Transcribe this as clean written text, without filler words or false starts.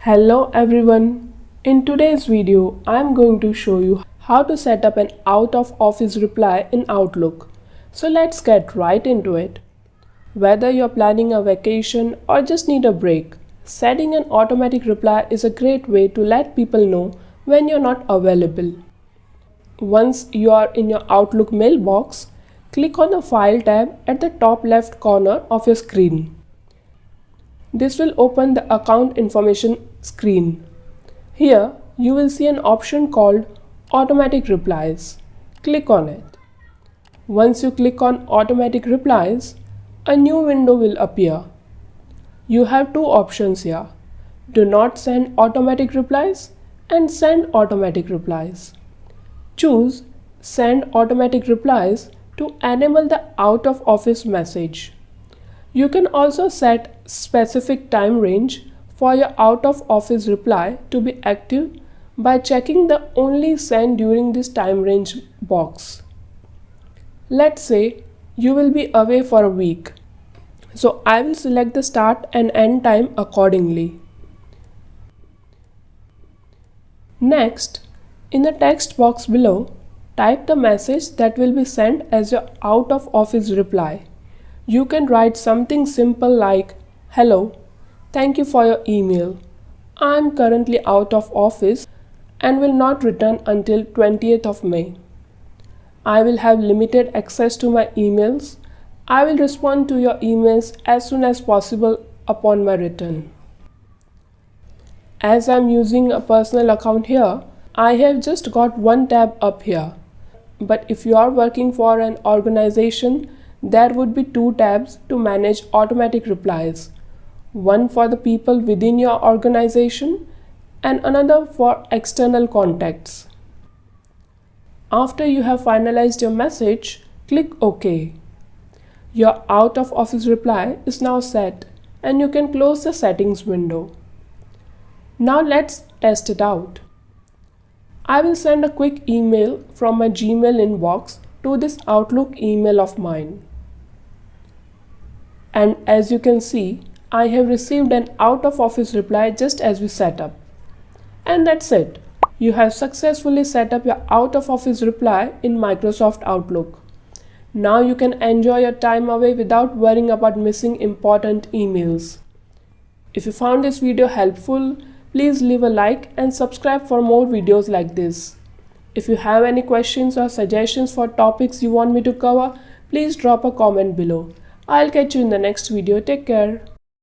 Hello everyone. In today's video, I am going to show you how to set up an out of office reply in Outlook. So let's get right into it. Whether you're planning a vacation or just need a break, setting an automatic reply is a great way to let people know when you're not available. Once you are in your Outlook mailbox, click on the File tab at the top left corner of your screen. This will open the account information screen. Here you will see an option called Automatic Replies. Click on it. Once you click on Automatic Replies, a new window will appear. You have two options here: Do not send automatic replies and Send automatic replies. Choose Send automatic replies to enable the out of office message. You can also set specific time range for your out of office reply to be active by checking the Only Send during this time range box. Let's say you will be away for a week, so I will select the start and end time accordingly. Next, in the text box below, type the message that will be sent as your out of office reply. You can write something simple like, "Hello, thank you for your email. I am currently out of office and will not return until 20th of May. I will have limited access to my emails. I will respond to your emails as soon as possible upon my return." As I am using a personal account here, I have just got one tab up here. But if you are working for an organization, there would be two tabs to manage automatic replies. One for the people within your organization and another for external contacts. After you have finalized your message, click OK. Your out of office reply is now set and you can close the settings window. Now let's test it out. I will send a quick email from my Gmail inbox to this Outlook email of mine. And as you can see, I have received an out of office reply just as we set up. And that's it. You have successfully set up your out of office reply in Microsoft Outlook. Now you can enjoy your time away without worrying about missing important emails. If you found this video helpful, please leave a like and subscribe for more videos like this. If you have any questions or suggestions for topics you want me to cover, please drop a comment below. I'll catch you in the next video. Take care.